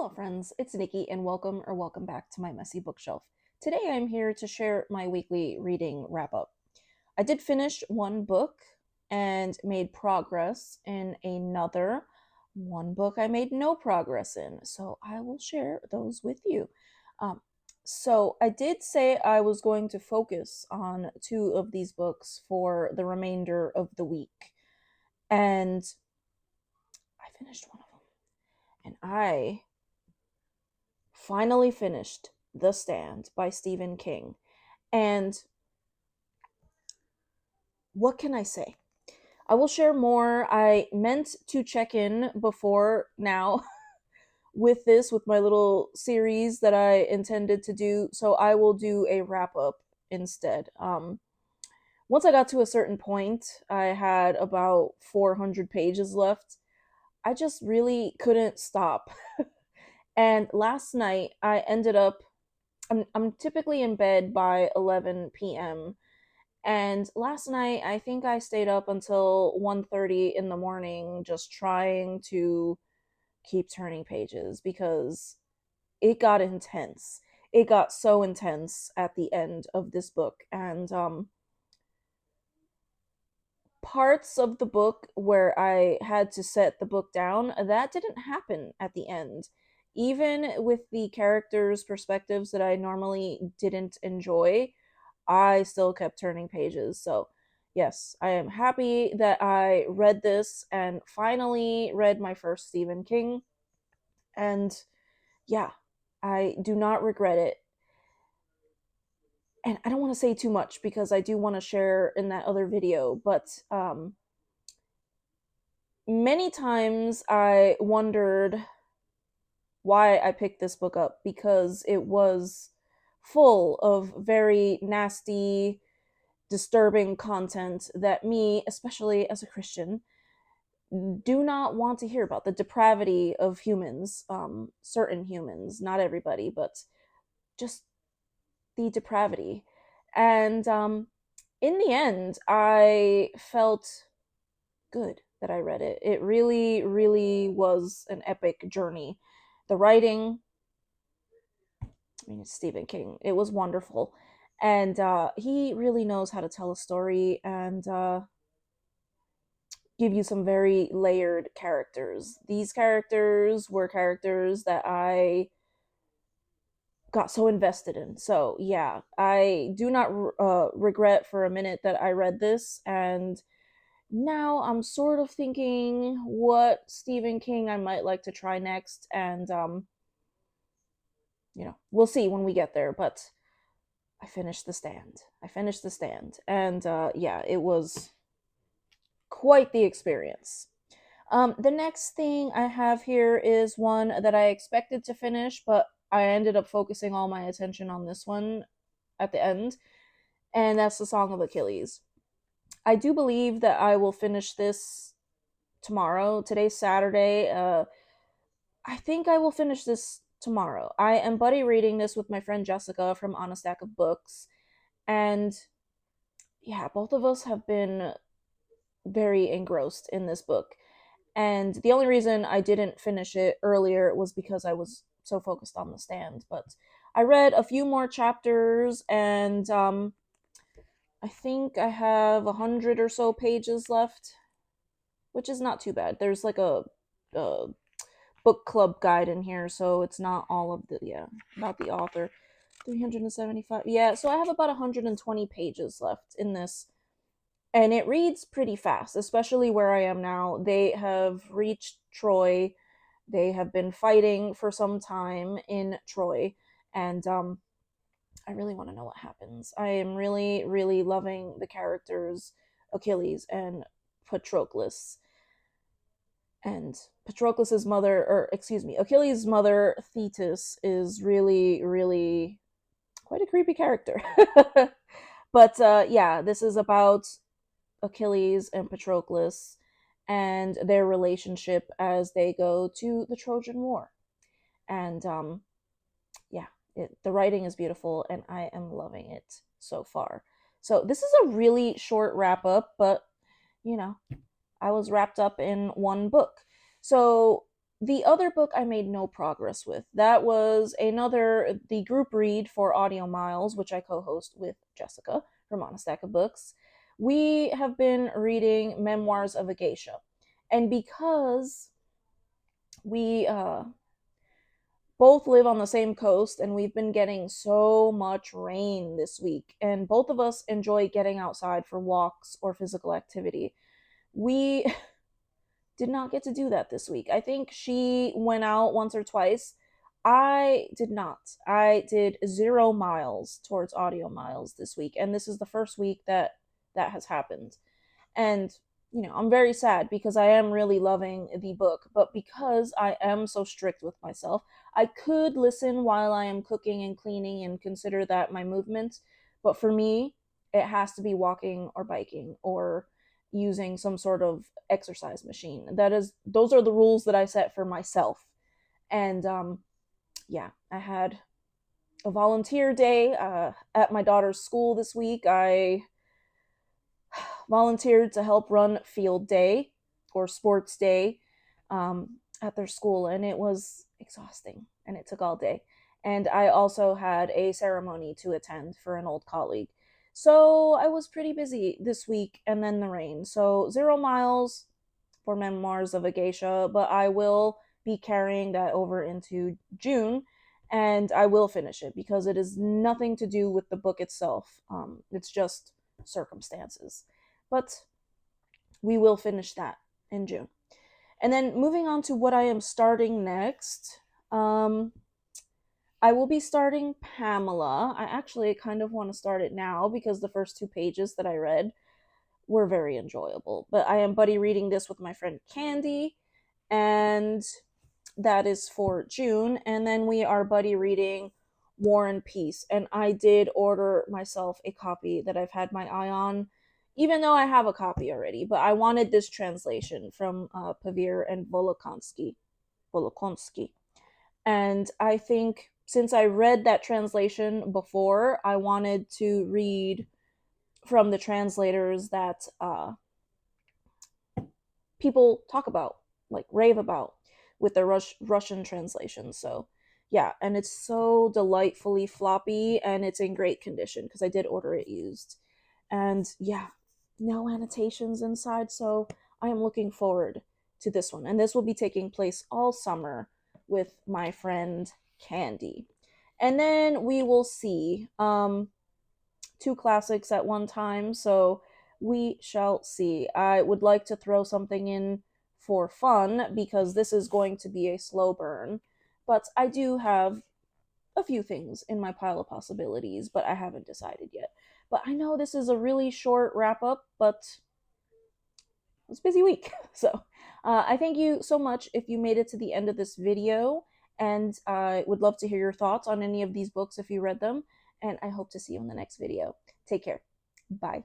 Hello friends, it's Nikki and welcome back to my messy bookshelf. Today I'm here to share my weekly reading wrap up. I did finish one book and made progress in another. One book I made no progress in, so I will share those with you. Um, so I did say I was going to focus on two of these books for the remainder of the week, and I finished one of them, and I finally finished The Stand by Stephen King. And what can I say? I will share more. I meant to check in before now with my little series that I intended to do, so I will do a wrap up instead. Once I got to a certain point, I had about 400 pages left. I just really couldn't stop. And last night I ended up I'm typically in bed by 11 p.m. And last night I think I stayed up until 1:30 in the morning just trying to keep turning pages because it got intense. It got so intense at the end of this book, and parts of the book where I had to set the book down, that didn't happen at the end. Even with the characters' perspectives that I normally didn't enjoy, I still kept turning pages. So, yes, I am happy that I read this and finally read my first Stephen King. And yeah, I do not regret it. And I don't want to say too much because I do want to share in that other video, but many times I wondered why I picked this book up because it was full of very nasty, disturbing content that me, especially as a Christian, do not want to hear about. The depravity of humans, certain humans, not everybody, but just the depravity. And in the end, I felt good that I read it. It really, really was an epic journey. The writing, I mean, it's Stephen King. It was wonderful. And he really knows how to tell a story and give you some very layered characters. These characters were characters that I got so invested in. So, yeah, I do not regret for a minute that I read this. And now I'm sort of thinking what Stephen King I might like to try next. And, we'll see when we get there. But I finished The Stand. I finished The Stand. And, yeah, it was quite the experience. The next thing I have here is one that I expected to finish, but I ended up focusing all my attention on this one at the end, and that's The Song of Achilles. I do believe that I will finish this tomorrow. Today's Saturday. I think I will finish this tomorrow. I am buddy reading this with my friend Jessica from On a Stack of Books, and yeah, both of us have been very engrossed in this book. And the only reason I didn't finish it earlier was because I was so focused on The Stand. But I read a few more chapters, and I think I have 100 or so pages left, which is not too bad. There's like a book club guide in here, so it's not all of the, yeah, about the author. 375. Yeah, so I have about 120 pages left in this, and it reads pretty fast, especially where I am now. They have reached Troy. They have been fighting for some time in Troy, and I really want to know what happens. I am really, really loving the characters Achilles and Patroclus. And Patroclus's mother, or excuse me, Achilles' mother, Thetis, is really, really quite a creepy character. But yeah, this is about Achilles and Patroclus and their relationship as they go to the Trojan War. And yeah, the writing is beautiful and I am loving it so far. So this is a really short wrap up, but you know, I was wrapped up in one book. So The other book I made no progress with. That was the group read for Audio Miles, which I co host with Jessica from On a Stack of Books. We have been reading Memoirs of a Geisha. And because we both live on the same coast and we've been getting so much rain this week, and both of us enjoy getting outside for walks or physical activity, we did not get to do that this week. I think she went out once or twice. I did not. I did 0 miles towards Audio Miles this week, and this is the first week that that has happened. And, I'm very sad because I am really loving the book, but because I am so strict with myself, I could listen while I am cooking and cleaning and consider that my movement. But for me, it has to be walking or biking or using some sort of exercise machine. Those are the rules that I set for myself. And yeah, I had a volunteer day at my daughter's school this week. I volunteered to help run field day or sports day at their school, and it was exhausting and it took all day. And I also had a ceremony to attend for an old colleague. So I was pretty busy this week, and then the rain. So 0 miles for Memoirs of a Geisha, but I will be carrying that over into June, and I will finish it because it is nothing to do with the book itself. It's just circumstances. But we will finish that in June. And then moving on to what I am starting next, I will be starting Pamela. I actually kind of want to start it now because the first 2 pages that I read were very enjoyable. But I am buddy reading this with my friend Candy, and that is for June. And then we are buddy reading War and Peace. And I did order myself a copy that I've had my eye on, even though I have a copy already. But I wanted this translation from Pavir and Volokonsky. And I think since I read that translation before, I wanted to read from the translators that people talk about, like rave about, with the Russian translation. So yeah, and it's so delightfully floppy, and it's in great condition because I did order it used. And yeah, no annotations inside, so I am looking forward to this one. And this will be taking place all summer with my friend Candy. And then we will see 2 classics at one time, so we shall see. I would like to throw something in for fun because this is going to be a slow burn, but I do have a few things in my pile of possibilities, but I haven't decided yet. But I know this is a really short wrap up, but it's a busy week. So I thank you so much if you made it to the end of this video, and I would love to hear your thoughts on any of these books if you read them, and I hope to see you in the next video. Take care. Bye.